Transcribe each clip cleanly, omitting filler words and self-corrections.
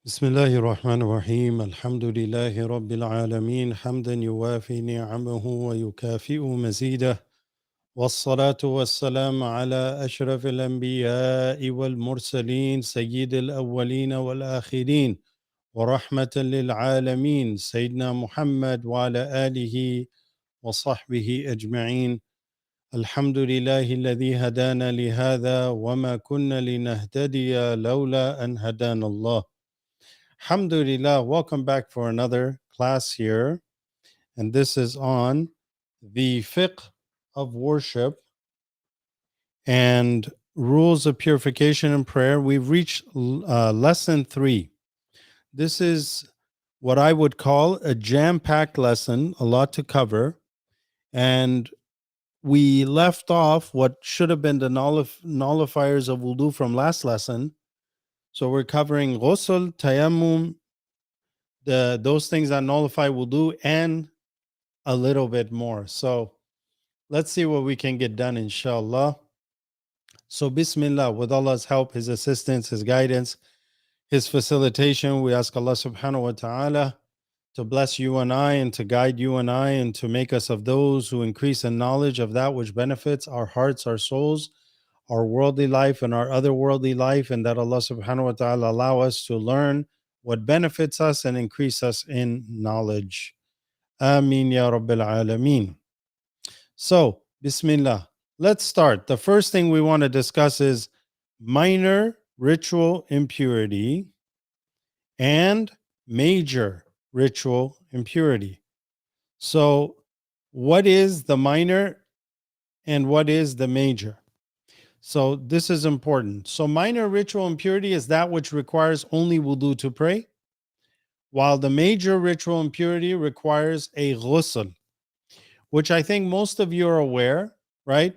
بسم الله الرحمن الرحيم الحمد لله رب العالمين حمدا يوافي نعمه ويكافئ مزيده والصلاة والسلام على أشرف الأنبياء والمرسلين سيد الأولين والآخرين ورحمة للعالمين سيدنا محمد وعلى آله وصحبه أجمعين. الحمد لله الذي هدانا لهذا وما كنا لنهتدي لولا أن هدانا الله. Alhamdulillah, welcome back for another class here. And this is on the fiqh of worship and rules of purification and prayer. We've reached lesson 3. This is what I would call a jam-packed lesson, a lot to cover. And we left off what should have been the nullifiers of wudu from last lesson. So we're covering ghusl, tayammum, those things that nullify wudu, and a little bit more. So let's see what we can get done, inshallah. So bismillah, with Allah's help, His assistance, His guidance, His facilitation, we ask Allah subhanahu wa ta'ala to bless you and I, and to guide you and I, and to make us of those who increase in knowledge of that which benefits our hearts, our souls, our worldly life, and our otherworldly life, and that Allah subhanahu wa ta'ala allow us to learn what benefits us and increase us in knowledge. Ameen ya Rabbil Alameen. So, Bismillah. Let's start. The first thing we want to discuss is minor ritual impurity and major ritual impurity. So, what is the minor and what is the major? So, this is important. So, minor ritual impurity is that which requires only wudu to pray, while the major ritual impurity requires a ghusl, which I think most of you are aware, right?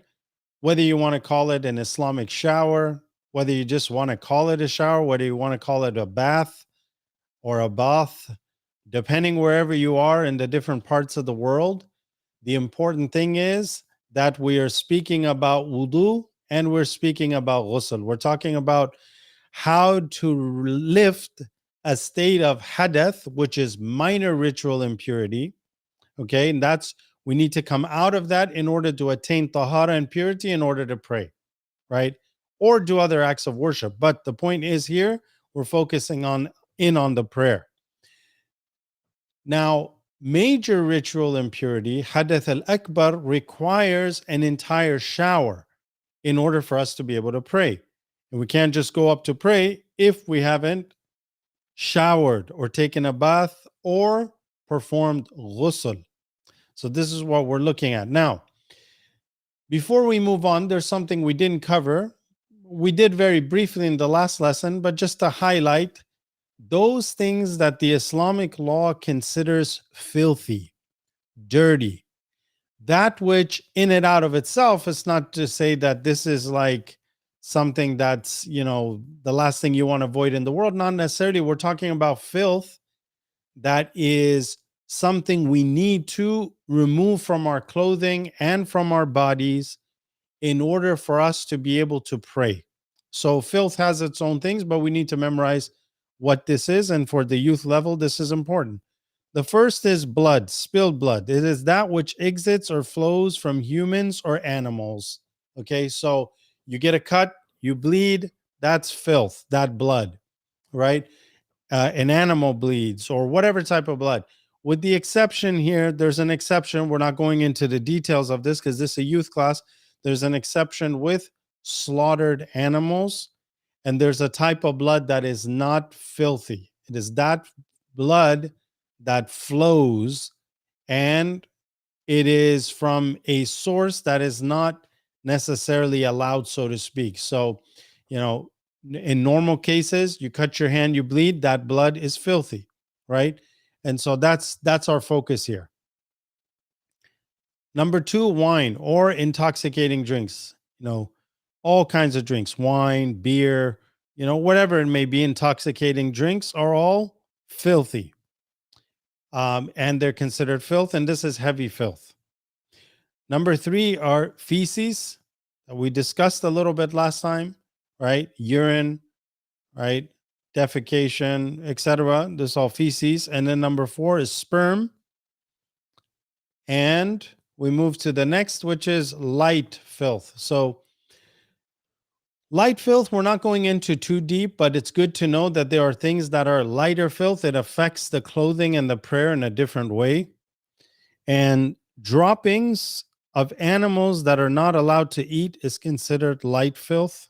Whether you want to call it an Islamic shower, whether you just want to call it a shower, whether you want to call it a bath or a bath, depending wherever you are in the different parts of the world, the important thing is that we are speaking about wudu and we're speaking about ghusl. We're talking about how to lift a state of hadath, which is minor ritual impurity. Okay, and that's, we need to come out of that in order to attain tahara and purity in order to pray, right? Or do other acts of worship. But the point is here, we're focusing on the prayer. Now, major ritual impurity, hadath al-akbar, requires an entire shower in order for us to be able to pray. And we can't just go up to pray if we haven't showered or taken a bath or performed ghusl. So this is what we're looking at. Now, before we move on, there's something we didn't cover. We did very briefly in the last lesson, but just to highlight those things that the Islamic law considers filthy, dirty, that which in and out of itself is not to say that this is like something that's, the last thing you want to avoid in the world. Not necessarily. We're talking about filth that is something we need to remove from our clothing and from our bodies in order for us to be able to pray. So filth has its own things, but we need to memorize what this is. And for the youth level, this is important. The first is blood, spilled blood. It is that which exits or flows from humans or animals. Okay, so you get a cut, you bleed, that's filth, that blood, right? An animal bleeds or whatever type of blood. With the exception here, there's an exception. We're not going into the details of this because this is a youth class. There's an exception with slaughtered animals, and there's a type of blood that is not filthy. It is that blood that flows, and it is from a source that is not necessarily allowed, so to speak. So, in normal cases, you cut your hand, you bleed, that blood is filthy, right? And so that's our focus here. Number 2, wine or intoxicating drinks. All kinds of drinks, wine, beer, whatever it may be, intoxicating drinks are all filthy. And they're considered filth, and this is heavy filth. Number 3 are feces that we discussed a little bit last time, right? Urine, right? defecation, etc. This is all feces. And then number 4 is sperm. And we move to the next, which is light filth. So light filth, we're not going into too deep, but it's good to know that there are things that are lighter filth. It affects the clothing and the prayer in a different way. And droppings of animals that are not allowed to eat is considered light filth.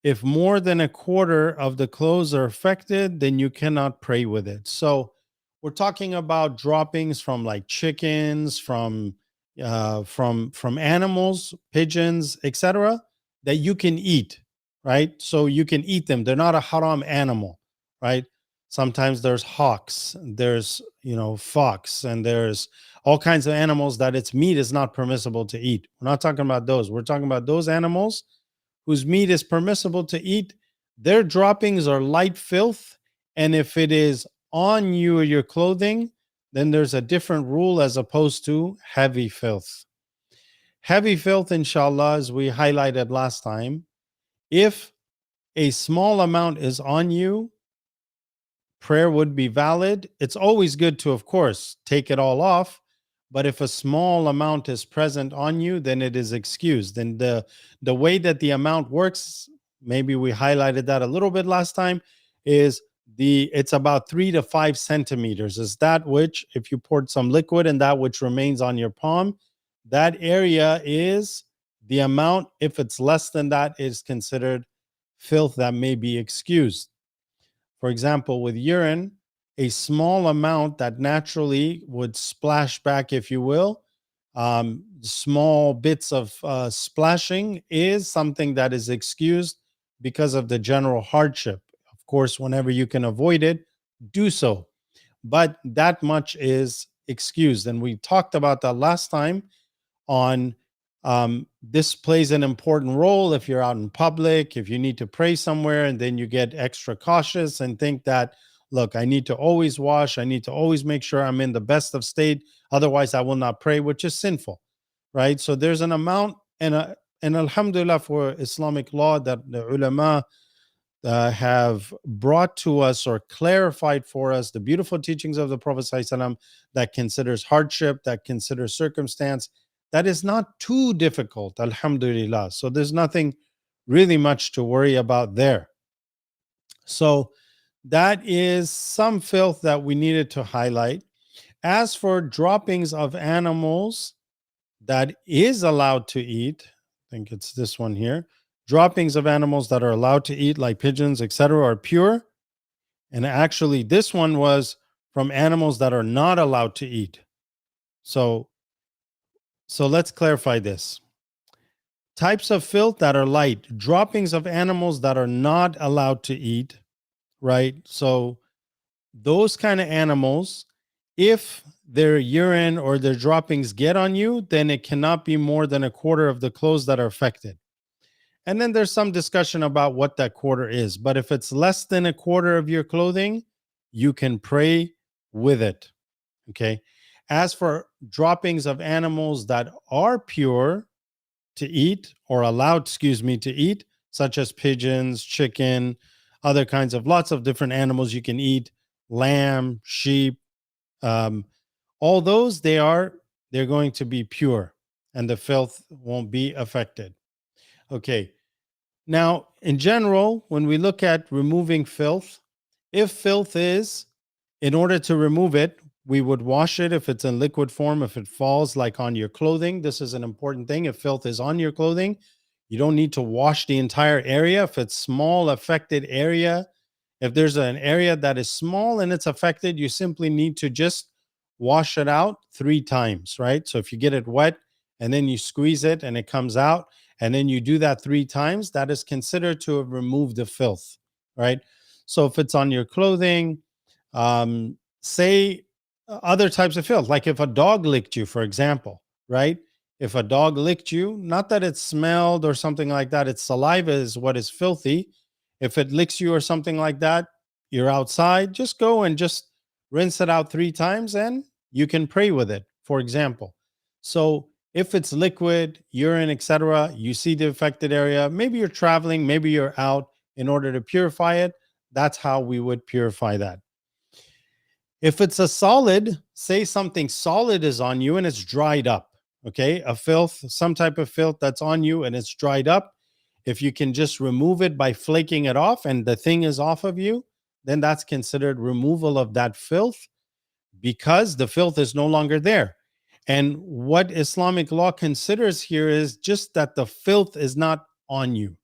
If more than a quarter of the clothes are affected, then you cannot pray with it. So we're talking about droppings from like chickens, from animals, pigeons, etc., that you can eat, right? So you can eat them. They're not a haram animal, right? Sometimes there's hawks, there's fox, and there's all kinds of animals that its meat is not permissible to eat. We're not talking about those. We're talking about those animals whose meat is permissible to eat. Their droppings are light filth, and if it is on you or your clothing, then there's a different rule as opposed to heavy filth. Heavy filth, inshallah, as we highlighted last time, if a small amount is on you, prayer would be valid. It's always good to, of course, take it all off. But if a small amount is present on you, then it is excused. And the way that the amount works, maybe we highlighted that a little bit last time, is it's about 3 to 5 centimeters. Is that which, if you poured some liquid and that which remains on your palm, that area is the amount. If it's less than that, is considered filth that may be excused. For example, with urine, a small amount that naturally would splash back, if you will, small bits of splashing is something that is excused because of the general hardship. Of course, whenever you can avoid it, do so. But that much is excused. And we talked about that last time on this plays an important role if you're out in public, if you need to pray somewhere, and then you get extra cautious and think that, look, I need to always wash, I need to always make sure I'm in the best of state, otherwise I will not pray, which is sinful, right? So there's an amount, and alhamdulillah for Islamic law that the ulama have brought to us or clarified for us the beautiful teachings of the Prophet ﷺ that considers hardship, that considers circumstance, that is not too difficult, alhamdulillah. So there's nothing really much to worry about there. So that is some filth that we needed to highlight. As for droppings of animals that is allowed to eat, I think it's this one here. Droppings of animals that are allowed to eat, like pigeons, etc., are pure. And actually, this one was from animals that are not allowed to eat. So let's clarify this. Types of filth that are light, droppings of animals that are not allowed to eat, right? So those kind of animals, if their urine or their droppings get on you, then it cannot be more than a quarter of the clothes that are affected. And then there's some discussion about what that quarter is. But if it's less than a quarter of your clothing, you can pray with it. Okay. As for droppings of animals that are pure to eat, or allowed, to eat, such as pigeons, chicken, other kinds of lots of different animals you can eat, lamb, sheep, all those, they're going to be pure and the filth won't be affected. Okay. Now, in general, when we look at removing filth, if filth is, in order to remove it, we would wash it if it's in liquid form, if it falls like on your clothing. This is an important thing. If filth is on your clothing, you don't need to wash the entire area. If it's small affected area, if there's an area that is small and it's affected, you simply need to just wash it out 3 times, right? So if you get it wet and then you squeeze it and it comes out, and then you do that 3 times, that is considered to have removed the filth, right? So if it's on your clothing, say other types of filth, like if a dog licked you, for example, right? If a dog licked you, not that it smelled or something like that, its saliva is what is filthy. If it licks you or something like that, you're outside, just go and just rinse it out 3 times and you can pray with it, for example. So if it's liquid, urine, etc., you see the affected area, maybe you're traveling, maybe you're out in order to purify it, That's how we would purify that. If it's a solid, say something solid is on you and it's dried up, okay? A filth, some type of filth that's on you and it's dried up. If you can just remove it by flaking it off and the thing is off of you, then that's considered removal of that filth because the filth is no longer there. And what Islamic law considers here is just that the filth is not on you.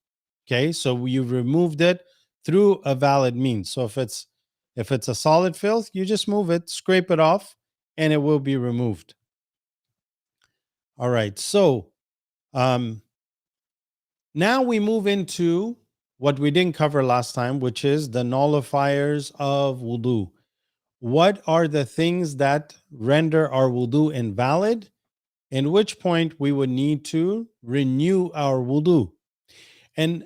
Okay, so you removed it through a valid means. So if it's a solid filth, you just move it, scrape it off, and it will be removed. All right, so now we move into what we didn't cover last time, which is the nullifiers of wudu. What are the things that render our wudu invalid? In which point we would need to renew our wudu. And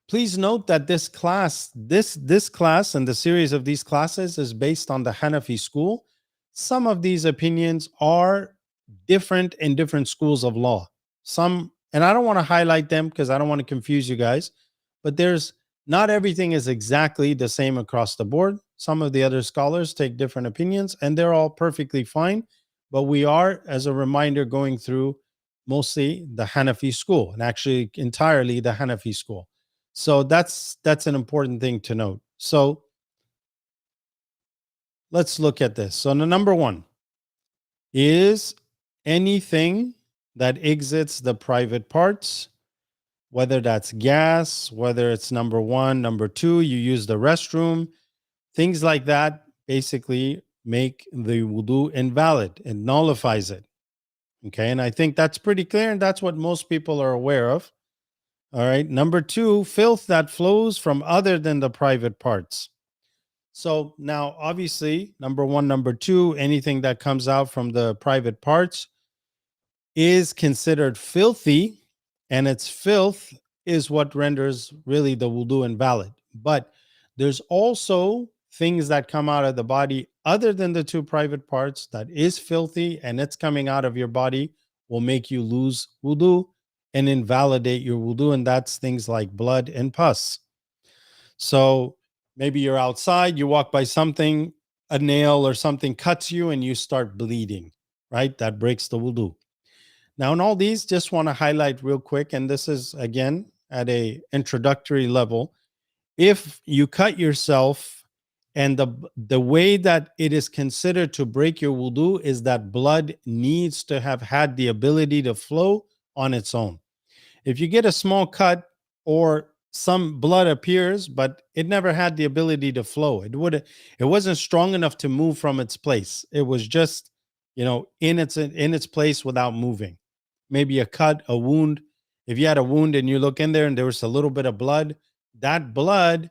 please note that this class and the series of these classes is based on the Hanafi school. Some of these opinions are different in different schools of law. Some, and I don't want to highlight them because I don't want to confuse you guys, but there's not everything is exactly the same across the board. Some of the other scholars take different opinions and they're all perfectly fine. But we are, as a reminder, going through mostly the Hanafi school and actually entirely the Hanafi school. So that's an important thing to note. So let's look at this. So the number one is anything that exits the private parts, whether that's gas, whether it's number one, number two, you use the restroom, things like that basically make the wudu invalid. It nullifies it. Okay, and I think that's pretty clear, and that's what most people are aware of. All right, number two, filth that flows from other than the private parts. So now, obviously, number one, number two, anything that comes out from the private parts is considered filthy, and its filth is what renders really the wudu invalid. But there's also things that come out of the body other than the two private parts that is filthy, and it's coming out of your body will make you lose wudu and invalidate your wudu, and that's things like blood and pus. So maybe you're outside, you walk by something, a nail or something cuts you and you start bleeding, right? That breaks the wudu. Now, in all these, just want to highlight real quick, and this is again at a introductory level. If you cut yourself, and the way that it is considered to break your wudu is that blood needs to have had the ability to flow on its own. If you get a small cut or some blood appears, but it never had the ability to flow, it wasn't strong enough to move from its place. It was just, in its place without moving. Maybe a cut, a wound. If you had a wound and you look in there and there was a little bit of blood, that blood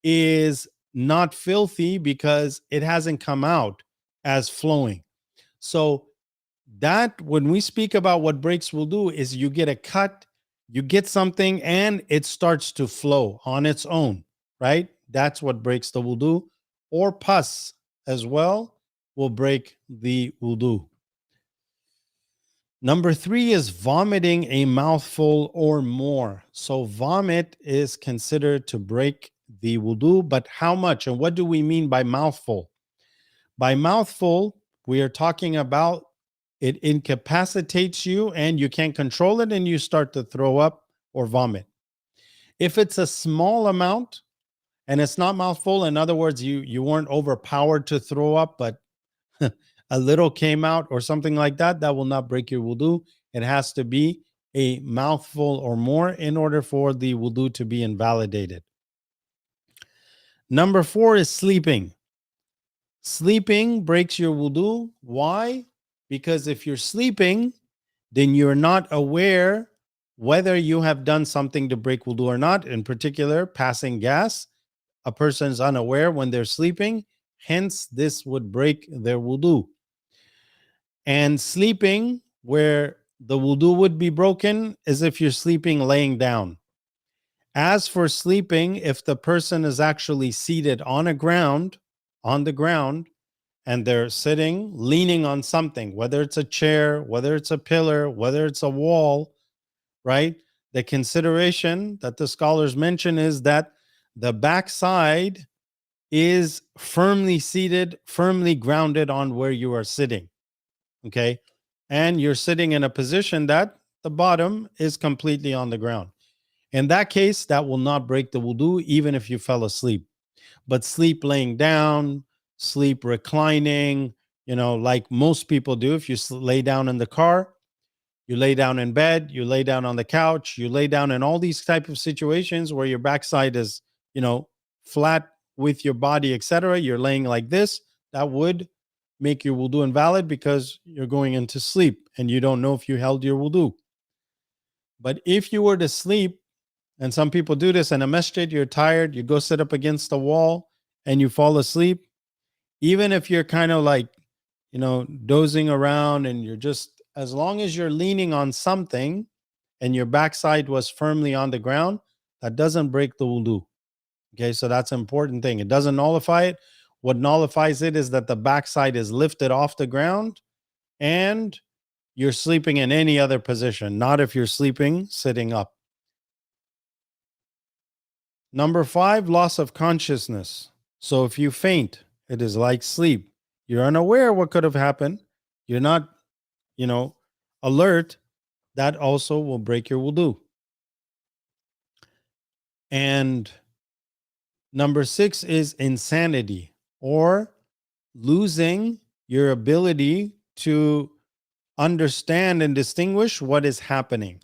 is not filthy because it hasn't come out as flowing. So that when we speak about what breaks wudu is you get a cut, you get something and it starts to flow on its own, right? That's what breaks the wudu. Or pus as well will break the wudu. Number three is vomiting a mouthful or more. So vomit is considered to break the wudu, but how much? And what do we mean by mouthful? By mouthful, we are talking about it incapacitates you and you can't control it and you start to throw up or vomit. If it's a small amount and it's not mouthful, in other words, you weren't overpowered to throw up, but a little came out or something like that, that will not break your wudu. It has to be a mouthful or more in order for the wudu to be invalidated. Number four is sleeping. Sleeping breaks your wudu. Why? Because if you're sleeping, then you're not aware whether you have done something to break wudu or not. In particular, passing gas. A person is unaware when they're sleeping. Hence, this would break their wudu. And sleeping, where the wudu would be broken, is if you're sleeping laying down. As for sleeping, if the person is actually seated on the ground, and they're sitting, leaning on something, whether it's a chair, whether it's a pillar, whether it's a wall, right? The consideration that the scholars mention is that the backside is firmly seated, firmly grounded on where you are sitting. Okay. And you're sitting in a position that the bottom is completely on the ground. In that case, that will not break the wudu, even if you fell asleep. But sleep laying down, sleep reclining, like most people do. If you lay down in the car, you lay down in bed, you lay down on the couch, you lay down in all these type of situations where your backside is, flat with your body, etc. You're laying like this. That would make your wudu invalid because you're going into sleep and you don't know if you held your wudu. But if you were to sleep, and some people do this in a masjid, you're tired, you go sit up against the wall and you fall asleep, even if you're kind of like, dozing around and you're just, as long as you're leaning on something and your backside was firmly on the ground, that doesn't break the wudu. Okay, so that's an important thing. It doesn't nullify it. What nullifies it is that the backside is lifted off the ground and you're sleeping in any other position, not if you're sleeping sitting up. Number 5, loss of consciousness. So if you faint, it is like sleep. You're unaware what could have happened. You're not, alert. That also will break your wudu. And number 6 is insanity, or losing your ability to understand and distinguish what is happening,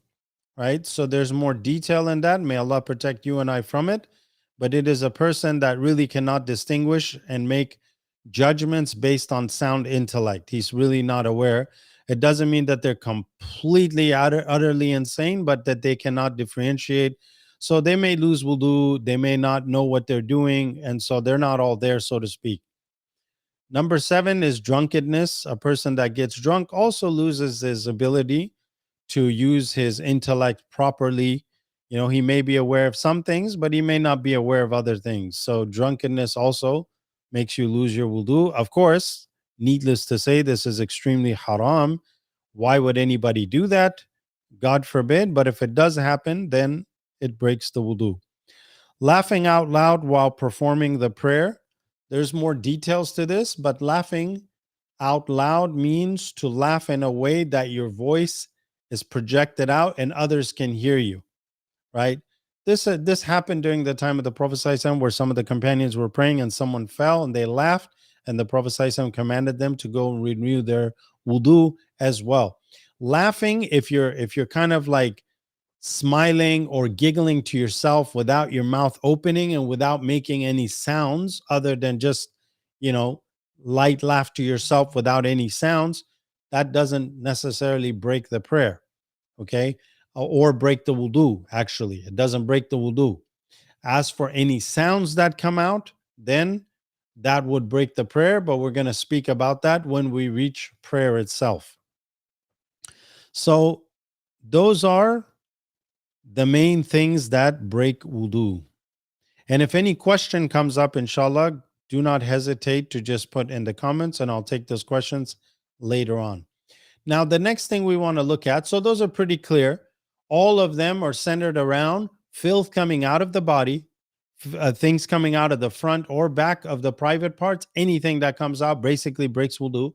right? So there's more detail in that. May Allah protect you and I from it. But it is a person that really cannot distinguish and make judgments based on sound intellect. He's really not aware. It doesn't mean that they're completely utterly insane, but that they cannot differentiate. So they may lose wudu, they may not know what they're doing, and so they're not all there, so to speak. Number 7 is drunkenness. A person that gets drunk also loses his ability to use his intellect properly. He may be aware of some things, but he may not be aware of other things. So drunkenness also makes you lose your wudu. Of course, needless to say, this is extremely haram. Why would anybody do that? God forbid. But if it does happen, then it breaks the wudu. Laughing out loud while performing the prayer. There's more details to this, but laughing out loud means to laugh in a way that your voice is projected out and others can hear you, right? This happened during the time of the Prophet ﷺ, where some of the companions were praying and someone fell and they laughed, and the Prophet ﷺ commanded them to go and renew their wudu as well. Laughing, if you're kind of like smiling or giggling to yourself without your mouth opening and without making any sounds other than just, light laugh to yourself without any sounds, that doesn't necessarily break the prayer, okay? Or break the wudu, actually. It doesn't break the wudu. As for any sounds that come out, then that would break the prayer, but we're going to speak about that when we reach prayer itself. So those are the main things that break wudu. And if any question comes up, inshallah, do not hesitate to just put in the comments and I'll take those questions later on. Now, the next thing we want to look at, so those are pretty clear. All of them are centered around filth coming out of the body, things coming out of the front or back of the private parts. Anything that comes out basically breaks wudu.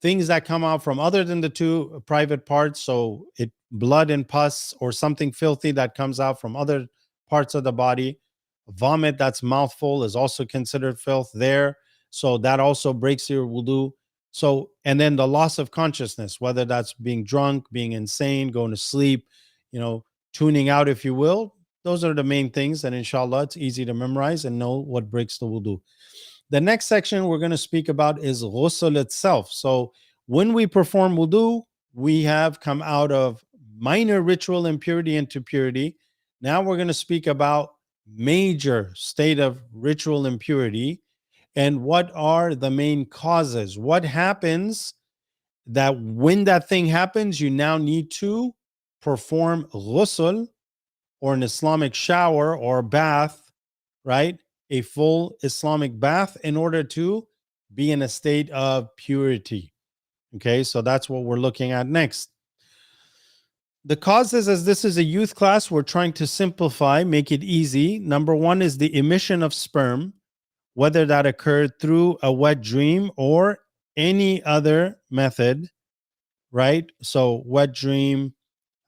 Things that come out from other than the two private parts, so blood and pus or something filthy that comes out from other parts of the body. Vomit that's mouthful is also considered filth there. So that also breaks your wudu. So, and then the loss of consciousness, whether that's being drunk, being insane, going to sleep, tuning out, if you will. Those are the main things. And inshallah, it's easy to memorize and know what breaks the wudu. The next section we're going to speak about is ghusl itself. So when we perform wudu, we have come out of minor ritual impurity into purity. Now we're going to speak about major state of ritual impurity and what are the main causes. What happens that when that thing happens, you now need to perform ghusl, or an Islamic shower or bath, right? A full Islamic bath in order to be in a state of purity. Okay, so that's what we're looking at next. The causes, as this is a youth class, we're trying to simplify, make it easy. Number one is the emission of sperm, whether that occurred through a wet dream or any other method, right? So, wet dream,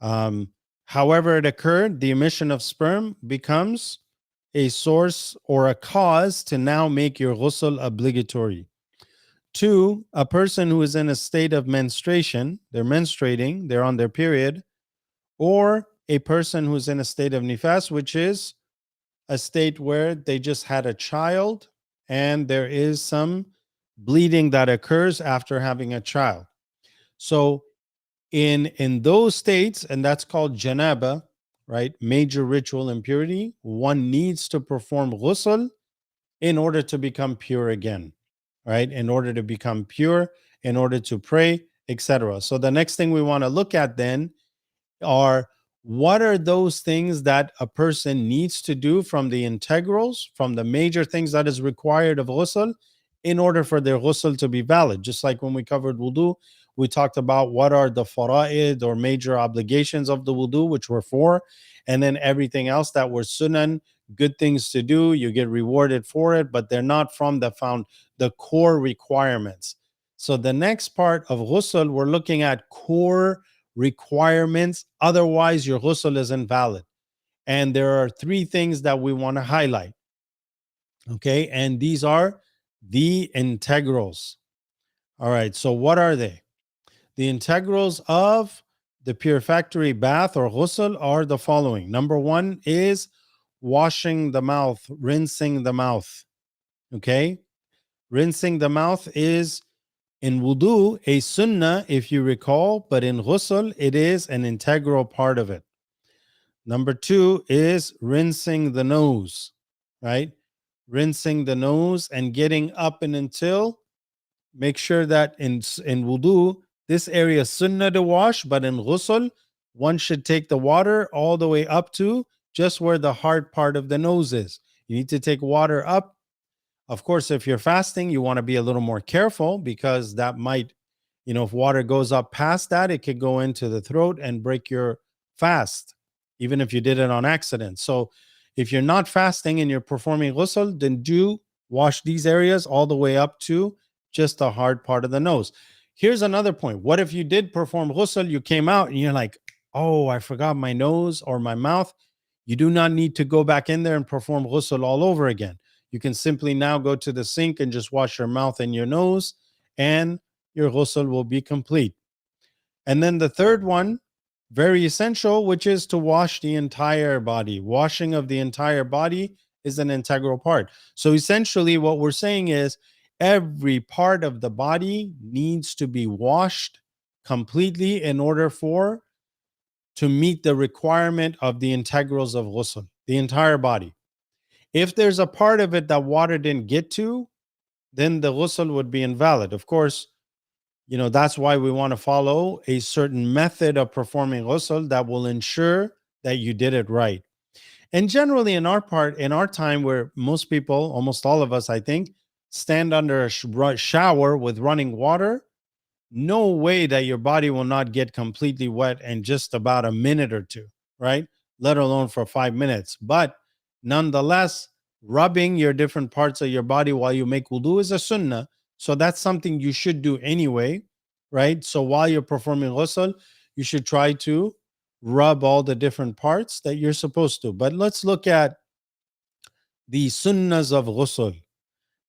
however it occurred, the emission of sperm becomes a source or a cause to now make your ghusl obligatory. Two, a person who is in a state of menstruation, they're menstruating, they're on their period, or a person who's in a state of nifas, which is a state where they just had a child and there is some bleeding that occurs after having a child. So in those states, and that's called janaba, right? Major ritual impurity, one needs to perform ghusl in order to become pure again, right? In order to become pure, in order to pray, etc. So the next thing we want to look at then are what are those things that a person needs to do from the integrals, from the major things that is required of ghusl in order for their ghusl to be valid. Just like when we covered wudu, we talked about what are the fara'id or major obligations of the wudu, which were four, and then everything else that were sunan, good things to do, you get rewarded for it, but they're not from the core requirements. So the next part of ghusl, we're looking at core requirements. Otherwise, your ghusl is invalid. And there are three things that we want to highlight. Okay. And these are the integrals. All right. So, what are they? The integrals of the purificatory bath or ghusl are the following. Number one is washing the mouth, rinsing the mouth. Okay. Rinsing the mouth is in wudu a sunnah, if you recall, but in ghusl, it is an integral part of it. Number two is rinsing the nose, right? Rinsing the nose and getting up and until, make sure that in wudu, this area is sunnah to wash, but in ghusl, one should take the water all the way up to just where the hard part of the nose is. You need to take water up. Of course, if you're fasting, you want to be a little more careful because that might, if water goes up past that, it could go into the throat and break your fast, even if you did it on accident. So if you're not fasting and you're performing ghusl, then do wash these areas all the way up to just the hard part of the nose. Here's another point. What if you did perform ghusl, you came out and you're like, oh, I forgot my nose or my mouth? You do not need to go back in there and perform ghusl all over again. You can simply now go to the sink and just wash your mouth and your nose, and your ghusl will be complete. And then the third one, very essential, which is to wash the entire body. Washing of the entire body is an integral part. So essentially, what we're saying is every part of the body needs to be washed completely in order to meet the requirement of the integrals of ghusl, the entire body. If there's a part of it that water didn't get to, then the ghusl would be invalid. Of course, that's why we want to follow a certain method of performing ghusl that will ensure that you did it right. And generally in our time where most people, almost all of us, I think, stand under a shower with running water, no way that your body will not get completely wet in just about a minute or two, right? Let alone for 5 minutes. But nonetheless, rubbing your different parts of your body while you make wudu is a sunnah. So that's something you should do anyway, right? So while you're performing ghusl, you should try to rub all the different parts that you're supposed to. But let's look at the sunnahs of ghusl.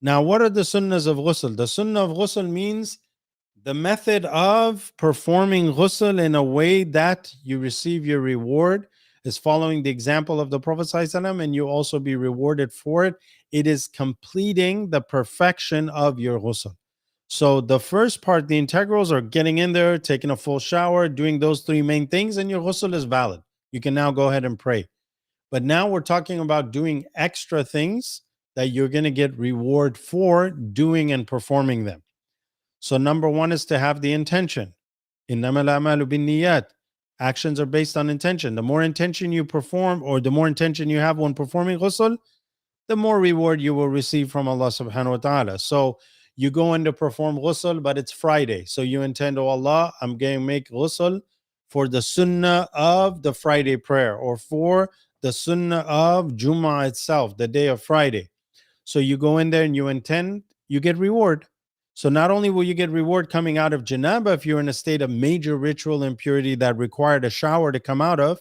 Now, what are the sunnahs of ghusl? The sunnah of ghusl means the method of performing ghusl in a way that you receive your reward is following the example of the Prophet ﷺ, and you also be rewarded for it. It is completing the perfection of your ghusl. So the first part, the integrals, are getting in there, taking a full shower, doing those three main things, and your ghusl is valid. You can now go ahead and pray. But now we're talking about doing extra things that you're going to get reward for doing and performing them. So number one is to have the intention. إِنَّمَا الْأَعْمَالُ بِالنِّيَّاتِ. Actions are based on intention. The more intention you perform, or the more intention you have when performing ghusl, the more reward you will receive from Allah subhanahu wa ta'ala. So you go in to perform ghusl, but it's Friday. So you intend, oh Allah, I'm going to make ghusl for the sunnah of the Friday prayer or for the sunnah of Jummah itself, the day of Friday. So you go in there and you intend, you get reward. So not only will you get reward coming out of janaba if you're in a state of major ritual impurity that required a shower to come out of,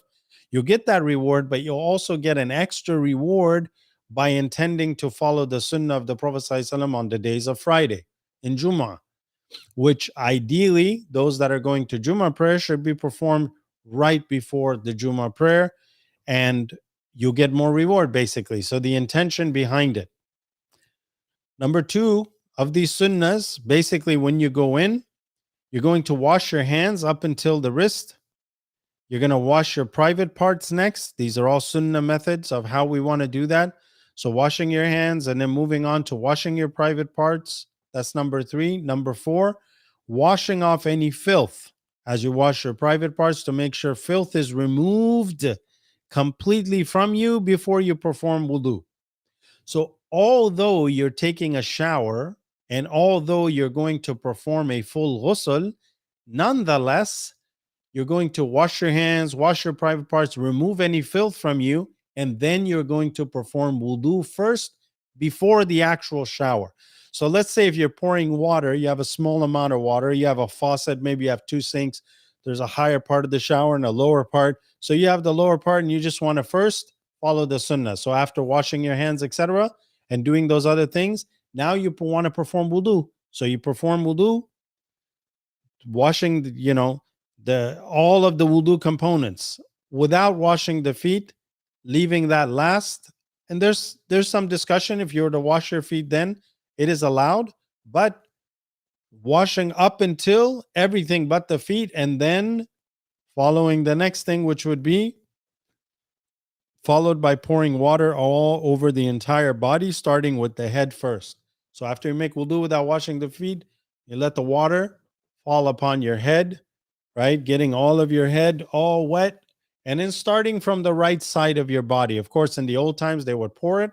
you'll get that reward, but you'll also get an extra reward by intending to follow the sunnah of the Prophet ﷺ on the days of Friday in Jummah, which ideally those that are going to Jummah prayer should be performed right before the Jummah prayer, and you'll get more reward basically. So the intention behind it. Number two of these sunnahs, basically when you go in, you're going to wash your hands up until the wrist. You're going to wash your private parts next. These are all sunnah methods of how we want to do that. So washing your hands and then moving on to washing your private parts. That's number three. Number four, washing off any filth as you wash your private parts to make sure filth is removed completely from you before you perform wudu. So although you're taking a shower and although you're going to perform a full ghusl, nonetheless, you're going to wash your hands, wash your private parts, remove any filth from you, and then you're going to perform wudu first before the actual shower. So let's say if you're pouring water, you have a small amount of water, you have a faucet, maybe you have two sinks, there's a higher part of the shower and a lower part. So you have the lower part and you just want to first follow the sunnah. So after washing your hands, etc., and doing those other things, now you want to perform wudu. So you perform wudu, washing, the all of the wudu components without washing the feet, leaving that last. And there's some discussion if you were to wash your feet, then it is allowed, but washing up until everything but the feet, and then following the next thing, which would be followed by pouring water all over the entire body, starting with the head first. So after you make wudu without washing the feet, you let the water fall upon your head, right? Getting all of your head all wet, and then starting from the right side of your body. Of course, in the old times, they would pour it.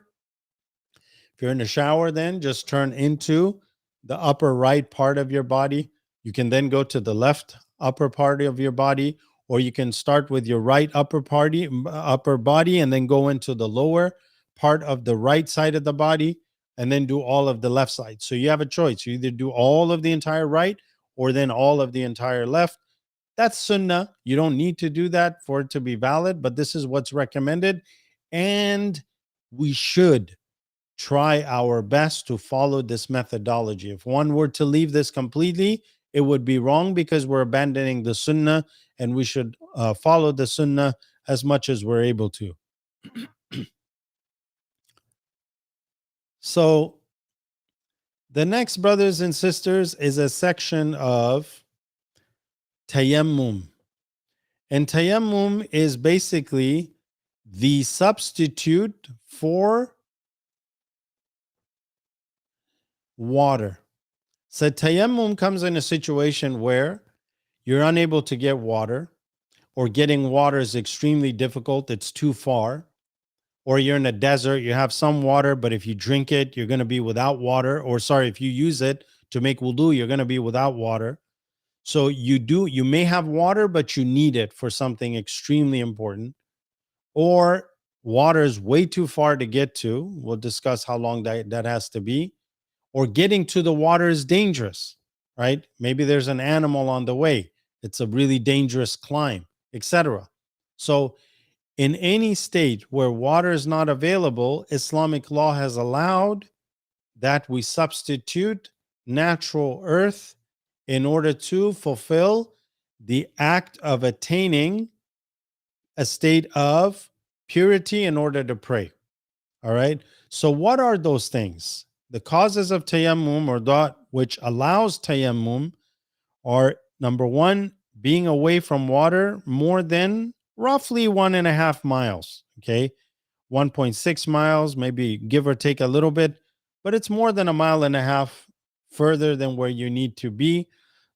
If you're in the shower, then just turn into the upper right part of your body. You can then go to the left upper part of your body, or you can start with your right upper body and then go into the lower part of the right side of the body and then do all of the left side. So you have a choice. You either do all of the entire right or then all of the entire left. That's sunnah. You don't need to do that for it to be valid, but this is what's recommended. And we should try our best to follow this methodology. If one were to leave this completely, it would be wrong because we're abandoning the sunnah, and we should follow the sunnah as much as we're able to. So the next, brothers and sisters, is a section of tayammum. And tayammum is basically the substitute for water. So tayammum comes in a situation where you're unable to get water, or getting water is extremely difficult, it's too far, or you're in a desert, you have some water, but if you drink it, you're going to be without water, or if you use it to make wudu, you're going to be without water. So you may have water, but you need it for something extremely important, or water is way too far to get to. We'll discuss how long that has to be. Or getting to the water is dangerous, right? Maybe there's an animal on the way. It's a really dangerous climb, etc. So in any state where water is not available, Islamic law has allowed that we substitute natural earth in order to fulfill the act of attaining a state of purity in order to pray. All right. So what are those things? The causes of tayammum, or that which allows tayammum, are number one, being away from water more than roughly 1.5 miles. Okay. 1.6 miles, maybe give or take a little bit, but it's more than 1.5 miles further than where you need to be.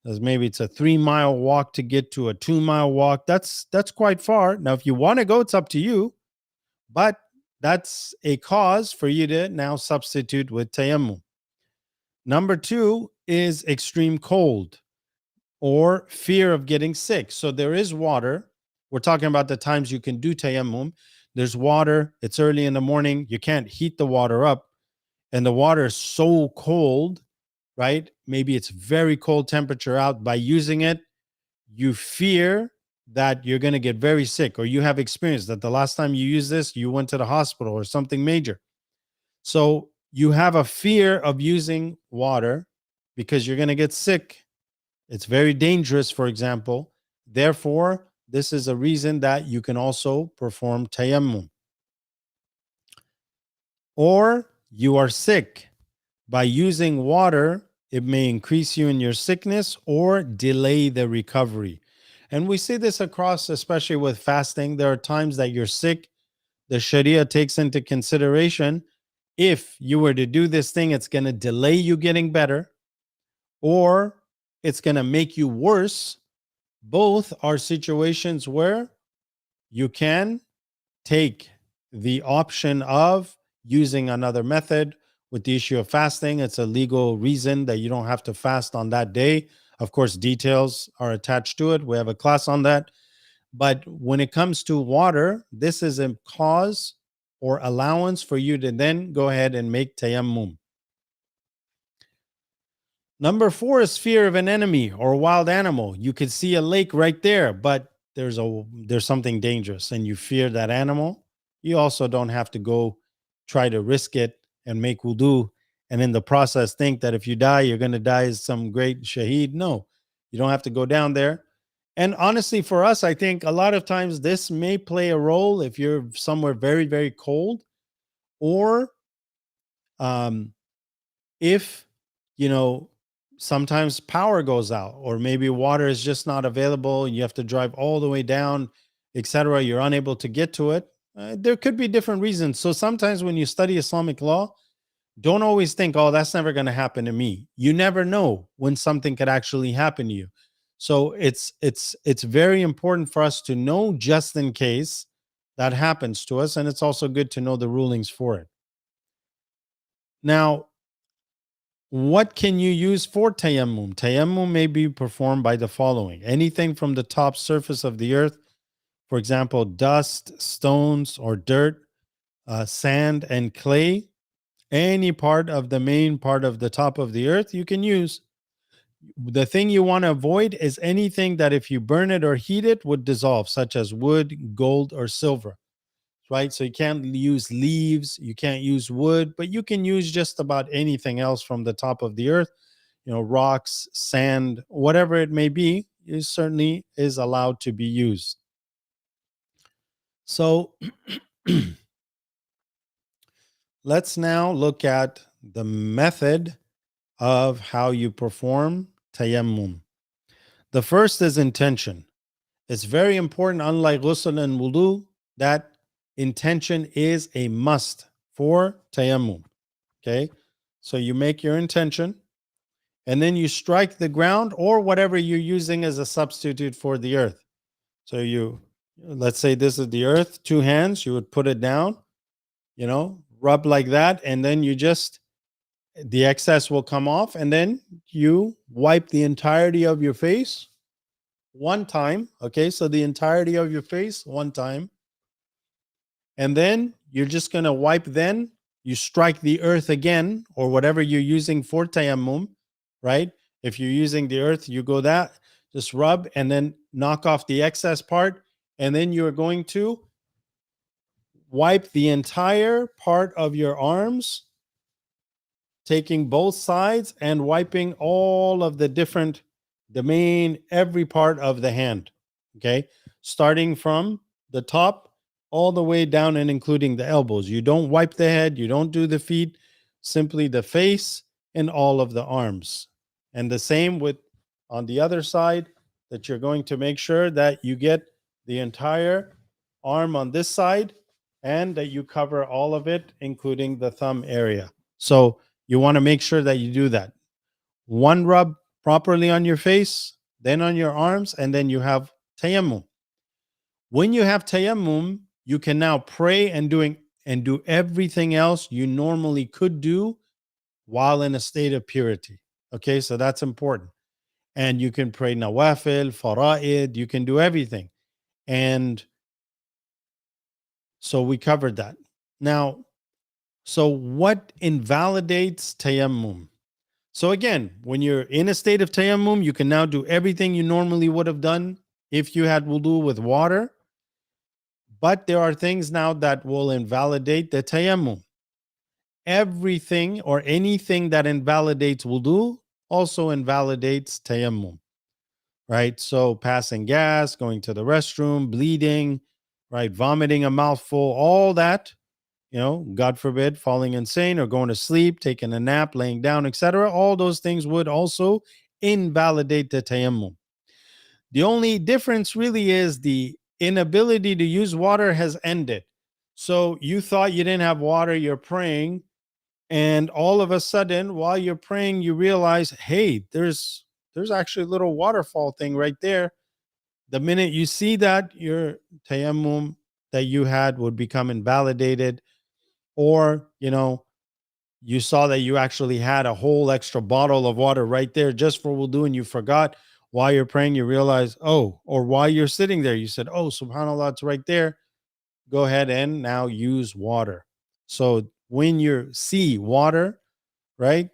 As maybe it's a 3-mile walk to get to a 2-mile walk. That's quite far. Now, if you want to go, it's up to you, but that's a cause for you to now substitute with tayammum. Number two is extreme cold, or fear of getting sick. So there is water. We're talking about the times you can do tayammum. There's water. It's early in the morning. You can't heat the water up, and the water is so cold, right? Maybe it's very cold temperature out. By using it, you fear that you're going to get very sick, or you have experience that the last time you used this, you went to the hospital or something major. So you have a fear of using water because you're going to get sick. It's very dangerous, for example. Therefore, this is a reason that you can also perform tayammum. Or you are sick. By using water, it may increase you in your sickness or delay the recovery. And we see this across, especially with fasting. There are times that you're sick. The Sharia takes into consideration if you were to do this thing, it's going to delay you getting better or it's going to make you worse. Both are situations where you can take the option of using another method. With the issue of fasting, it's a legal reason that you don't have to fast on that day. Of course, details are attached to it. We have a class on that. But when it comes to water, this is a cause or allowance for you to then go ahead and make tayammum. Number 4 is fear of an enemy or a wild animal. You could see a lake right there, but there's something dangerous and you fear that animal. You also don't have to go try to risk it and make wudu and in the process think that if you die, you're going to die as some great shaheed. No, you don't have to go down there. And honestly, for us, I think a lot of times this may play a role if you're somewhere very, very cold, or if, you know, sometimes power goes out, or maybe water is just not available and you have to drive all the way down, etc. You're unable to get to it. There could be different reasons. So sometimes when you study Islamic law, don't always think, oh, that's never going to happen to me. You never know when something could actually happen to you. So it's very important for us to know just in case that happens to us, and it's also good to know the rulings for it. Now, what can you use for tayammum? Tayammum may be performed by the following: anything from the top surface of the earth, for example, dust, stones, or dirt, sand, and clay. Any part of the main part of the top of the earth you can use. The thing you want to avoid is anything that if you burn it or heat it would dissolve, such as wood, gold, or silver, right? So you can't use leaves, you can't use wood, but you can use just about anything else from the top of the earth, rocks, sand, whatever it may be, it certainly is allowed to be used. So let's now look at the method of how you perform tayammum. The first is intention. It's very important, unlike ghusl and wudu, that intention is a must for tayammum. Okay, so you make your intention and then you strike the ground or whatever you're using as a substitute for the earth. So let's say this is the earth, 2 hands, you would put it down, rub like that, and then the excess will come off, and then you wipe the entirety of your face one time. Okay, so the entirety of your face one time. And then you're just going to wipe, then you strike the earth again, or whatever you're using for tayammum, right? If you're using the earth, you go that, just rub and then knock off the excess part. And then you're going to wipe the entire part of your arms, taking both sides and wiping all of every part of the hand. Okay, starting from the top all the way down and including the elbows. You don't wipe the head, you don't do the feet, simply the face and all of the arms. And the same with on the other side, that you're going to make sure that you get the entire arm on this side and that you cover all of it, including the thumb area. So you want to make sure that you do that. One rub properly on your face, then on your arms, and then you have tayammum. When you have tayammum, you can now pray and do everything else you normally could do while in a state of purity. Okay, so that's important. and you can pray nawafil, fara'id, you can do everything. And so we covered that. Now, so what invalidates tayammum? So again, when you're in a state of tayammum, you can now do everything you normally would have done if you had wudu with water. But there are things now that will invalidate the tayammum. Everything or anything that invalidates wudu also invalidates tayammum, right? So passing gas, going to the restroom, bleeding, right? Vomiting a mouthful, all that, God forbid, falling insane or going to sleep, taking a nap, laying down, etc. All those things would also invalidate the tayammum. The only difference really is the inability to use water has ended. So you thought you didn't have water, you're praying, and all of a sudden, while you're praying, you realize, hey, there's actually a little waterfall thing right there. The minute you see that, your tayammum that you had would become invalidated. Or, you saw that you actually had a whole extra bottle of water right there just for wudu, and you forgot while you're praying, you realize, oh, or while you're sitting there, you said, oh, subhanAllah, it's right there. Go ahead and now use water. So when you see water, right,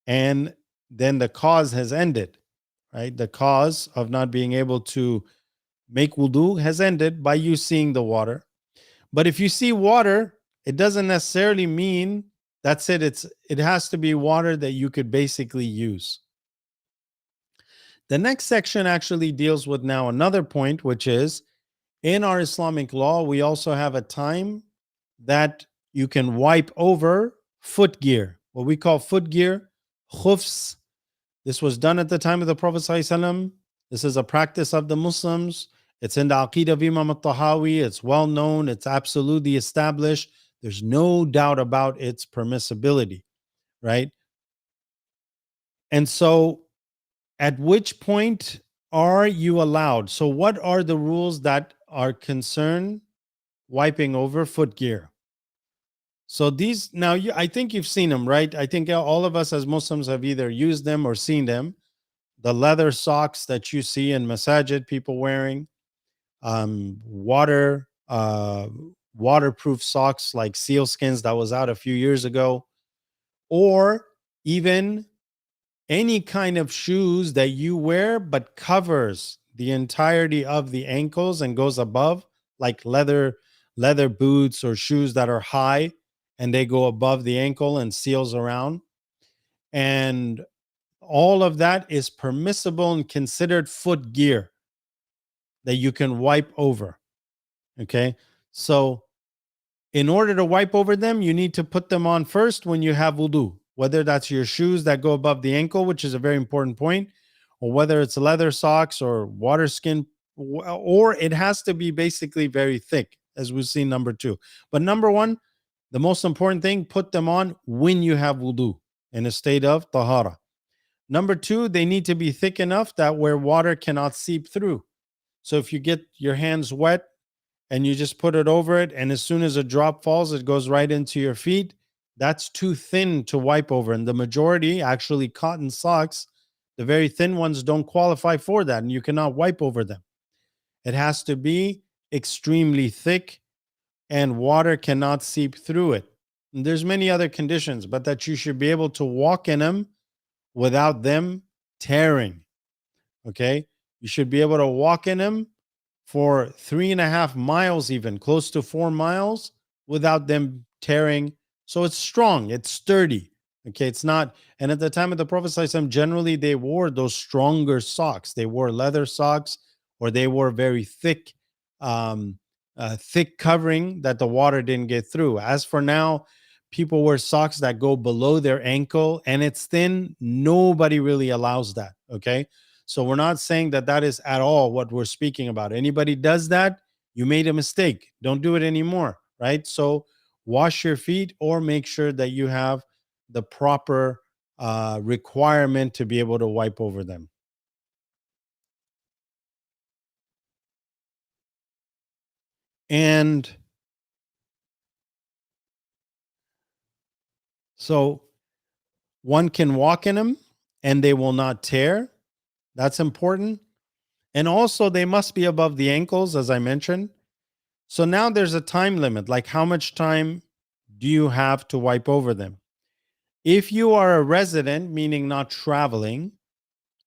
and then the cause has ended, right? The cause of not being able to make wudu has ended by you seeing the water. But if you see water, it doesn't necessarily mean that's it. It has to be water that you could basically use. The next section actually deals with now another point, which is in our Islamic law, we also have a time that you can wipe over footgear, what we call footgear, khufs. This was done at the time of the Prophet ﷺ. This is a practice of the Muslims. It's in the Aqeedah of Imam al-Tahawi. It's well known. It's absolutely established. There's no doubt about its permissibility, right? And so at which point are you allowed? So what are the rules that are concerned wiping over footgear? So these now, I think you've seen them, right? I think all of us as Muslims have either used them or seen them. The leather socks that you see in masajid, people wearing, waterproof socks like sealskins that was out a few years ago, or even any kind of shoes that you wear but covers the entirety of the ankles and goes above, like leather boots or shoes that are high and they go above the ankle and seals around. And all of that is permissible and considered foot gear that you can wipe over. Okay. So, in order to wipe over them, you need to put them on first when you have wudu, whether that's your shoes that go above the ankle, which is a very important point, or whether it's leather socks or water skin, or it has to be basically very thick, as we've seen number two. But number one, the most important thing, put them on when you have wudu in a state of tahara. Number two, they need to be thick enough that where water cannot seep through. So if you get your hands wet and you just put it over it, and as soon as a drop falls, it goes right into your feet, that's too thin to wipe over. And the majority, actually, cotton socks, the very thin ones don't qualify for that, and you cannot wipe over them. It has to be extremely thick, and water cannot seep through it. And there's many other conditions, but that you should be able to walk in them without them tearing. Okay. You should be able to walk in them for 3.5 miles, even close to 4 miles, without them tearing. So it's strong, it's sturdy. Okay. It's not. And at the time of the Prophet ﷺ, generally they wore those stronger socks. They wore leather socks, or they wore very thick, thick covering that the water didn't get through. As for now, people wear socks that go below their ankle and it's thin. Nobody really allows that. Okay. So we're not saying that that is at all what we're speaking about. Anybody does that, you made a mistake. Don't do it anymore. Right. So wash your feet or make sure that you have the proper requirement to be able to wipe over them. And so one can walk in them and they will not tear. That's important. And also, they must be above the ankles, as I mentioned. So now there's a time limit, like how much time do you have to wipe over them? If you are a resident, meaning not traveling,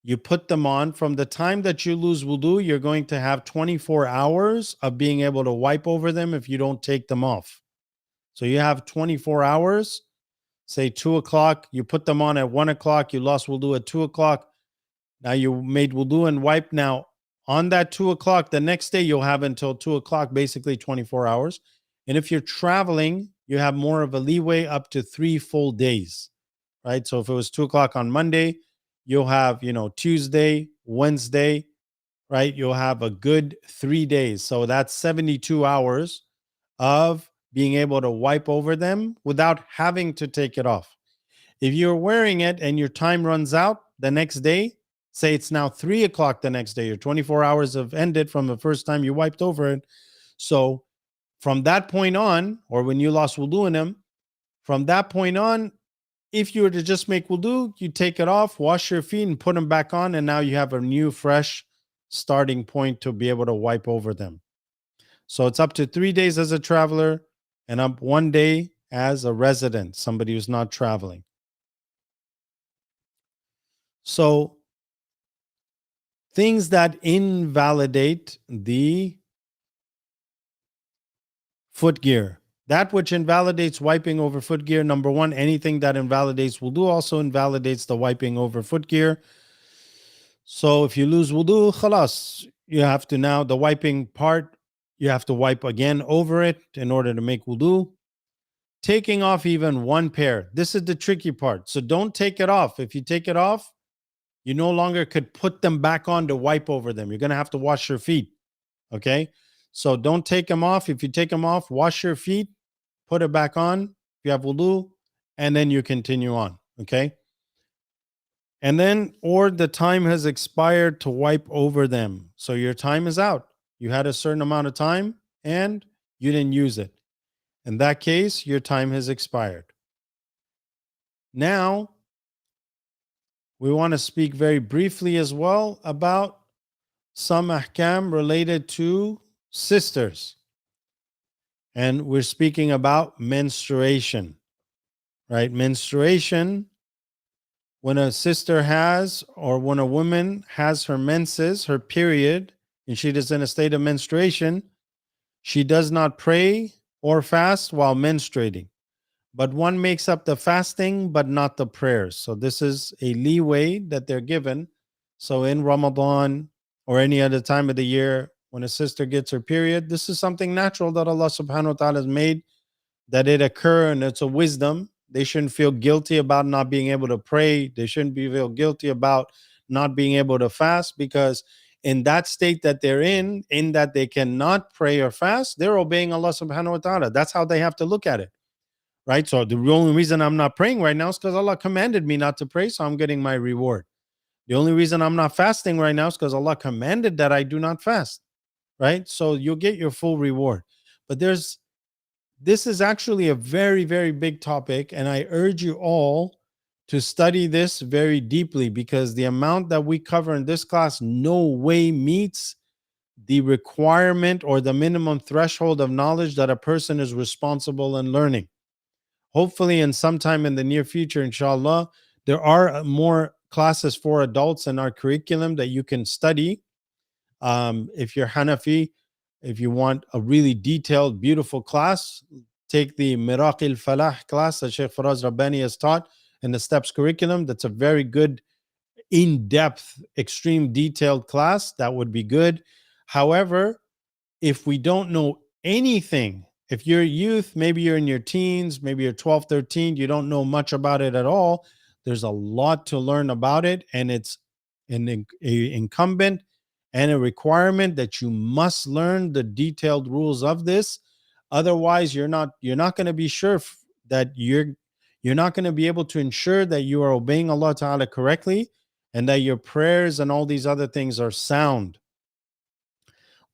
you put them on from the time that you lose wudu, you're going to have 24 hours of being able to wipe over them if you don't take them off. So you have 24 hours, say 2 o'clock, you put them on at 1 o'clock, you lost wudu at 2 o'clock. Now you made wudu and wipe. Now on that 2 o'clock, the next day you'll have until 2 o'clock, basically 24 hours. And if you're traveling, you have more of a leeway up to 3 full days, right? So if it was 2 o'clock on Monday, you'll have, Tuesday, Wednesday, right? You'll have a good 3 days. So that's 72 hours of being able to wipe over them without having to take it off. If you're wearing it and your time runs out the next day, say it's now 3 o'clock the next day, your 24 hours have ended from the first time you wiped over it. So from that point on, or when you lost wudu in them, from that point on, if you were to just make wudu, you take it off, wash your feet, and put them back on, and now you have a new, fresh starting point to be able to wipe over them. So it's up to 3 days as a traveler and up 1 day as a resident, somebody who's not traveling. So things that invalidate the footgear. That which invalidates wiping over footgear, number one, anything that invalidates wudu also invalidates the wiping over footgear. So if you lose wudu, khalas, you have to now, the wiping part, you have to wipe again over it in order to make wudu. Taking off even one pair. This is the tricky part. So don't take it off. If you take it off, you no longer could put them back on to wipe over them. You're going to have to wash your feet. Okay. So don't take them off. If you take them off, wash your feet, put it back on if you have wudu, and then you continue on. Okay. And then, or the time has expired to wipe over them. So your time is out. You had a certain amount of time and you didn't use it. In that case, your time has expired. Now, we want to speak very briefly as well about some ahkam related to sisters. And we're speaking about menstruation, right? Menstruation, when a sister has, or when a woman has her menses, her period, and she is in a state of menstruation, she does not pray or fast while menstruating. But one makes up the fasting, but not the prayers. So this is a leeway that they're given. So in Ramadan or any other time of the year, when a sister gets her period, this is something natural that Allah subhanahu wa ta'ala has made, that it occur, and it's a wisdom. They shouldn't feel guilty about not being able to pray. They shouldn't feel guilty about not being able to fast, because in that state that they're in that they cannot pray or fast, they're obeying Allah subhanahu wa ta'ala. That's how they have to look at it. Right? So the only reason I'm not praying right now is because Allah commanded me not to pray, so I'm getting my reward. The only reason I'm not fasting right now is because Allah commanded that I do not fast. Right? So you'll get your full reward. But this is actually a very, very big topic, and I urge you all to study this very deeply, because the amount that we cover in this class no way meets the requirement or the minimum threshold of knowledge that a person is responsible in learning. Hopefully, in sometime in the near future, inshallah, there are more classes for adults in our curriculum that you can study. If you're Hanafi, if you want a really detailed, beautiful class, take the Miraq al-Falah class that Sheikh Faraz Rabbani has taught in the STEPS curriculum. That's a very good, in-depth, extreme detailed class. That would be good. However, if we don't know anything, if you're a youth, maybe you're in your teens, maybe you're 12, 13, you don't know much about it at all, there's a lot to learn about it, and it's an incumbent and a requirement that you must learn the detailed rules of this. Otherwise, you're not going to be sure that you're not going to be able to ensure that you are obeying Allah Ta'ala correctly, and that your prayers and all these other things are sound.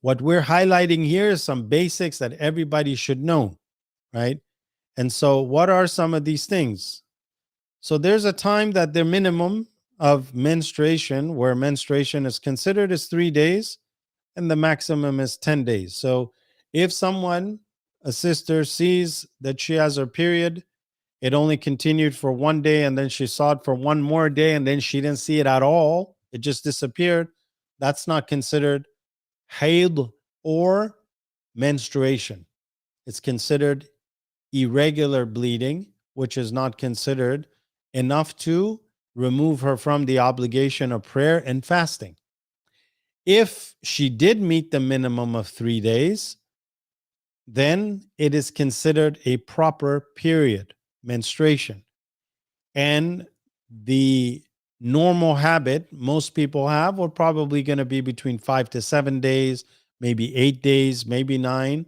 What we're highlighting here is some basics that everybody should know, right? And so what are some of these things? So there's a time that they're minimum of menstruation, where menstruation is considered as 3 days and the maximum is 10 days. So if someone, a sister, sees that she has her period, it only continued for 1 day, and then she saw it for one more day, and then she didn't see it at all, it just disappeared, that's not considered haid or menstruation. It's considered irregular bleeding, which is not considered enough to remove her from the obligation of prayer and fasting. If she did meet the minimum of 3 days, then it is considered a proper period, menstruation. And the normal habit most people have are probably going to be between 5 to 7 days, maybe 8 days, maybe 9.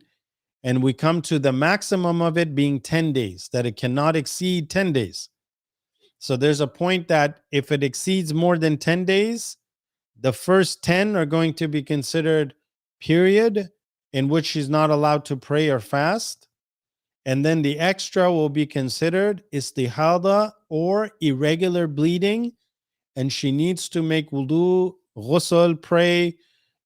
And we come to the maximum of it being 10 days, that it cannot exceed 10 days. So there's a point that if it exceeds more than 10 days, the first 10 are going to be considered period, in which she's not allowed to pray or fast. And then the extra will be considered istihada or irregular bleeding. And she needs to make wudu, ghusl, pray.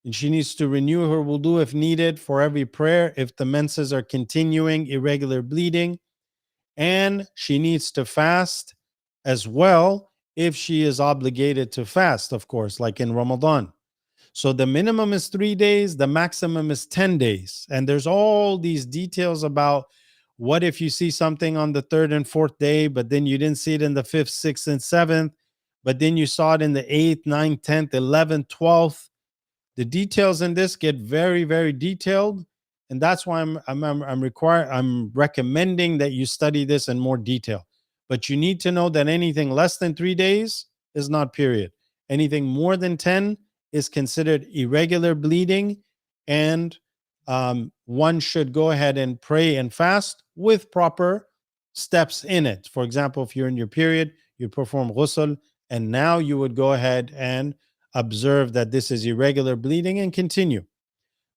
And she needs to renew her wudu if needed for every prayer if the menses are continuing irregular bleeding. And she needs to fast as well if she is obligated to fast, of course, like in Ramadan. So the minimum is 3 days, the maximum is 10 days. And there's all these details about what if you see something on the third and fourth day, but then you didn't see it in the fifth, sixth, and seventh, but then you saw it in the eighth, ninth, 10th, 11th, 12th. The details in this get very, very detailed. And that's why I'm recommending that you study this in more detail. But you need to know that anything less than 3 days is not period. Anything more than 10 is considered irregular bleeding, and one should go ahead and pray and fast with proper steps in it. For example, if you're in your period, you perform ghusl, and now you would go ahead and observe that this is irregular bleeding and continue.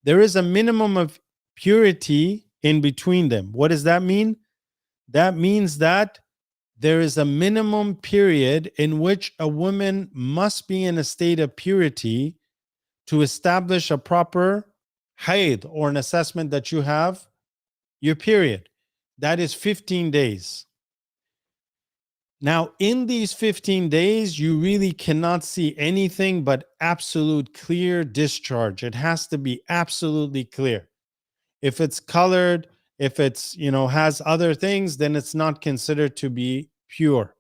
There is a minimum of purity in between them. What does that mean? That means that there is a minimum period in which a woman must be in a state of purity to establish a proper haid, or an assessment that you have your period. That is 15 days. Now, in these 15 days, you really cannot see anything but absolute clear discharge. It has to be absolutely clear. If it's colored, if it's, has other things, then it's not considered to be pure.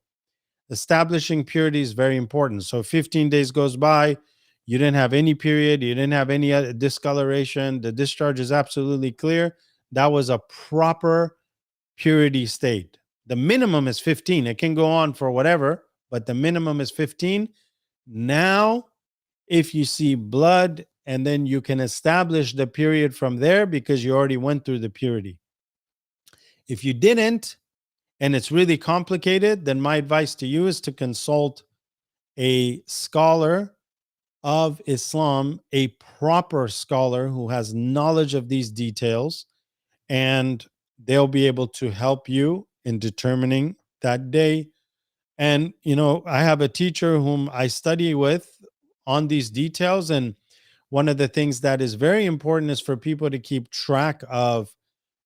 Establishing purity is very important. So 15 days goes by, you didn't have any period, you didn't have any discoloration, the discharge is absolutely clear. That was a proper purity state. The minimum is 15. It can go on for whatever, but the minimum is 15. Now, if you see blood, and then you can establish the period from there because you already went through the purity. If you didn't, and it's really complicated, then my advice to you is to consult a scholar of Islam, a proper scholar who has knowledge of these details, and they'll be able to help you in determining that day. And, I have a teacher whom I study with on these details. And one of the things that is very important is for people to keep track of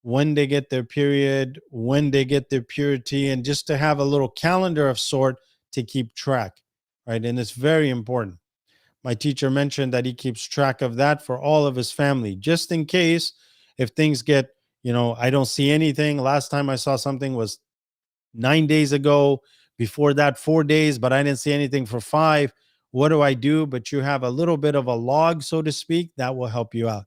when they get their period, when they get their purity, and just to have a little calendar of sort to keep track, right? And it's very important. My teacher mentioned that he keeps track of that for all of his family, just in case if things get, I don't see anything. Last time I saw something was 9 days ago. Before that, 4 days, but I didn't see anything for 5. What do I do? But you have a little bit of a log, so to speak, that will help you out.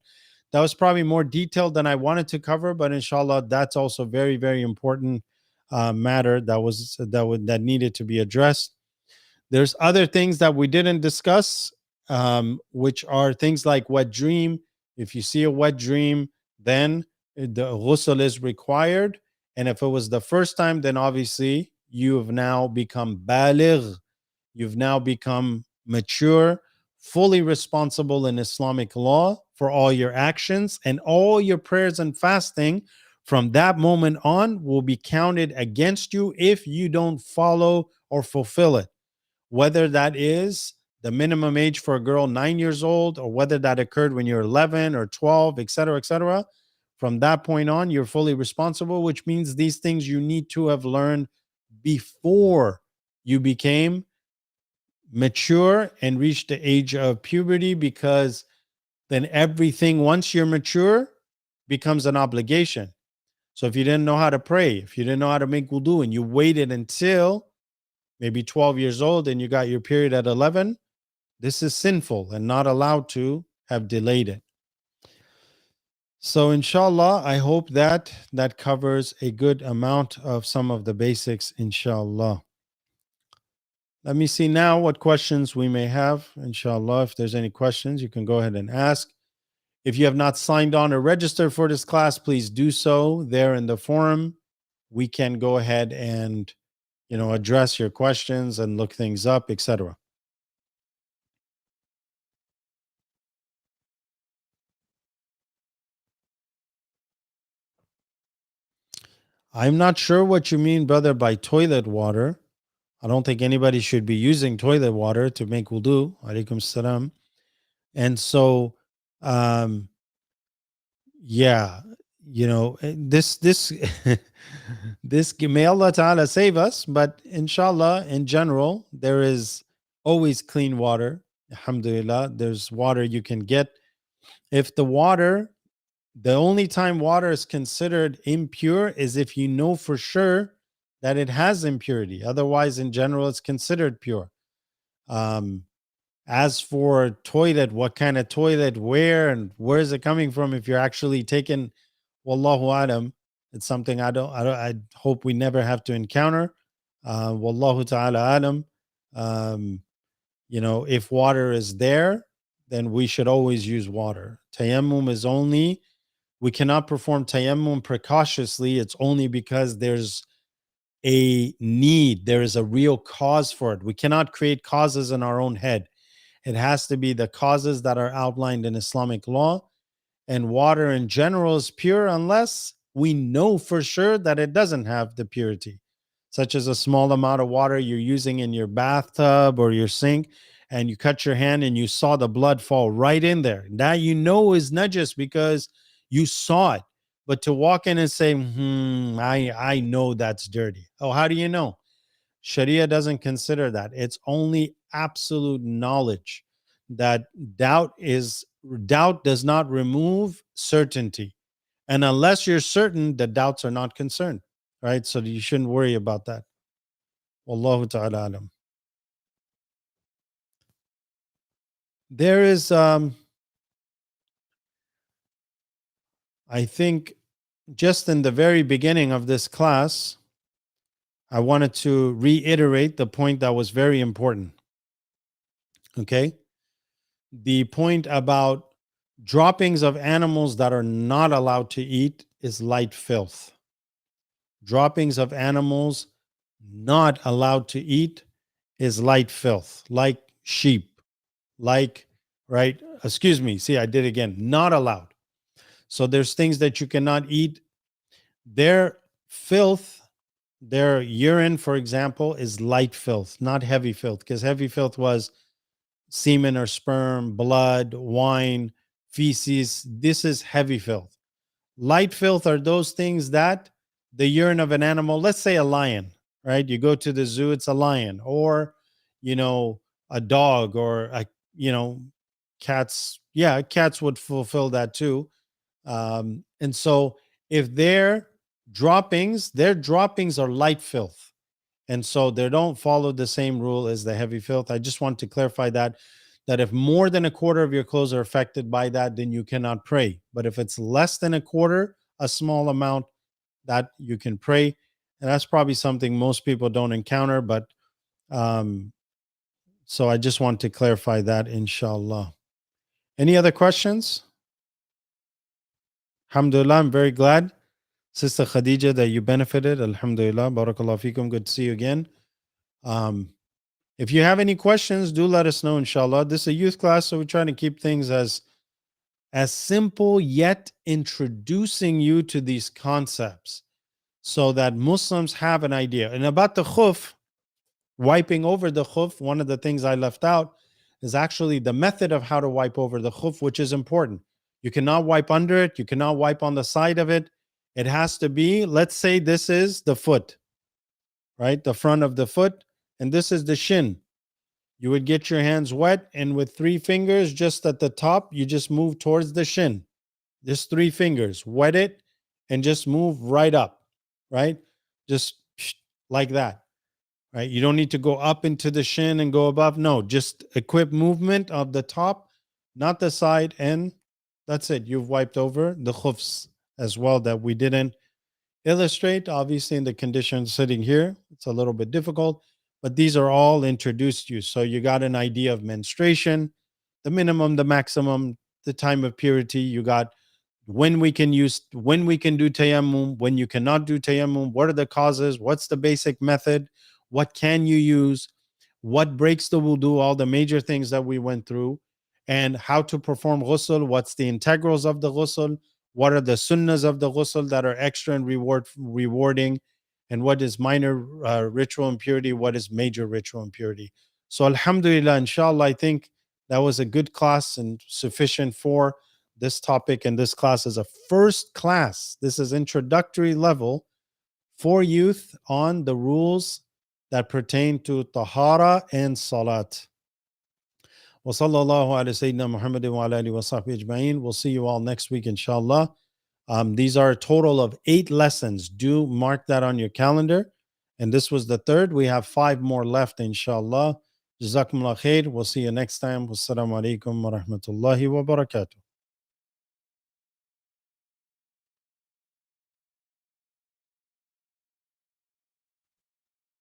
That was probably more detailed than I wanted to cover, but inshallah, that's also very, very important matter that needed to be addressed. There's other things that we didn't discuss, which are things like wet dream. If you see a wet dream, then the ghusl is required. And if it was the first time, then obviously you have now become baligh. You've now become mature, fully responsible in Islamic law for all your actions, and all your prayers and fasting from that moment on will be counted against you if you don't follow or fulfill it. whether that is the minimum age for a girl 9 years old, or whether that occurred when you're 11 or 12, etc., etc. From that point on, you're fully responsible, which means these things you need to have learned before you became mature and reached the age of puberty, because then everything, once you're mature, becomes an obligation. So if you didn't know how to pray, if you didn't know how to make wudu, and you waited until maybe 12 years old and you got your period at 11, this is sinful and not allowed to have delayed it. So inshallah, I hope that that covers a good amount of some of the basics, inshallah. Let me see now what questions we may have, inshallah. If there's any questions, you can go ahead and ask. If you have not signed on or registered for this class, please do so there in the forum. We can go ahead and, address your questions and look things up, etc. I'm not sure what you mean, brother, by toilet water. I don't think anybody should be using toilet water to make wudu. Alaikum salam. And so, yeah, this this may Allah Ta'ala save us, but inshallah, in general, there is always clean water. Alhamdulillah, there's water you can get. If the only time water is considered impure is if you know for sure that it has impurity. Otherwise, in general, it's considered pure. As for toilet, what kind of toilet, where, and where is it coming from? If you're actually taking, wallahu alam, it's something I hope we never have to encounter. Wallahu ta'ala alam. If water is there, then we should always use water. Tayammum is only, we cannot perform tayammum precautiously. It's only because there's a need, there is a real cause for it. We cannot create causes in our own head. It has to be the causes that are outlined in Islamic law. And water in general is pure unless we know for sure that it doesn't have the purity, such as a small amount of water you're using in your bathtub or your sink, and you cut your hand and you saw the blood fall right in there. That is najis because you saw it. But to walk in and say, I know that's dirty. Oh, how do you know? Sharia doesn't consider that. It's only absolute knowledge that doubt does not remove certainty. And unless you're certain, the doubts are not concerned, right? So you shouldn't worry about that. Wallahu ta'ala alam. There is, I think, just in the very beginning of this class, I wanted to reiterate the point that was very important. Okay? The point about droppings of animals that are not allowed to eat is light filth. Droppings of animals not allowed to eat is light filth, like sheep, like, right? Excuse me. See, I did again. Not allowed. So there's things that you cannot eat. Their filth, their urine, for example, is light filth, not heavy filth, because heavy filth was semen or sperm, blood, wine, feces. This is heavy filth. Light filth are those things that the urine of an animal, let's say a lion, right? You go to the zoo, it's a lion, or, a dog, or, cats. Yeah, cats would fulfill that too. And so if their droppings are light filth. And so they don't follow the same rule as the heavy filth. I just want to clarify that if more than a quarter of your clothes are affected by that, then you cannot pray. But if it's less than a quarter, a small amount, that you can pray. And that's probably something most people don't encounter. But so I just want to clarify that, inshallah. Any other questions? Alhamdulillah, I'm very glad, Sister Khadija, that you benefited. Alhamdulillah, barakallah fikum. Good to see you again. If you have any questions, do let us know, inshallah. This is a youth class, so we're trying to keep things as simple, yet introducing you to these concepts so that Muslims have an idea. And about the khuf, Wiping over the khuf, one of the things I left out is actually the method of how to wipe over the khuf, which is important. You cannot wipe under it, you cannot wipe on the side of it. It has to be, let's say this is the foot, right? The front of the foot, and this is the shin. You would get your hands wet, and with 3 fingers just at the top, you just move towards the shin. Just 3 fingers, wet it, and just move right up, right? Just like that, right? You don't need to go up into the shin and go above. No, just a quick movement of the top, not the side, and that's it. You've wiped over the khufs as well that we didn't illustrate. Obviously, in the conditions sitting here, it's a little bit difficult, but these are all introduced to you. So you got an idea of menstruation, the minimum, the maximum, the time of purity. You got when we can do tayammum, when you cannot do tayammum, what are the causes, what's the basic method, what can you use, what breaks the wudu, all the major things that we went through, and how to perform ghusl, what's the integrals of the ghusl, what are the sunnahs of the ghusl that are extra and rewarding, and what is minor ritual impurity, what is major ritual impurity. So alhamdulillah, inshallah, I think that was a good class and sufficient for this topic, and this class is a first class. This is introductory level for youth on the rules that pertain to tahara and salat. Wa sallallahu ala sayyidina Muhammadin wa ala alihi wa sahbihi ajma'in. We'll see you all next week, inshallah. These are a total of 8 lessons. Do mark that on your calendar. And this was the 3rd. We have 5 more left, inshallah. Jazakumullah khair. We'll see you next time. Wassalamu alaikum wa rahmatullahi wa barakatuh.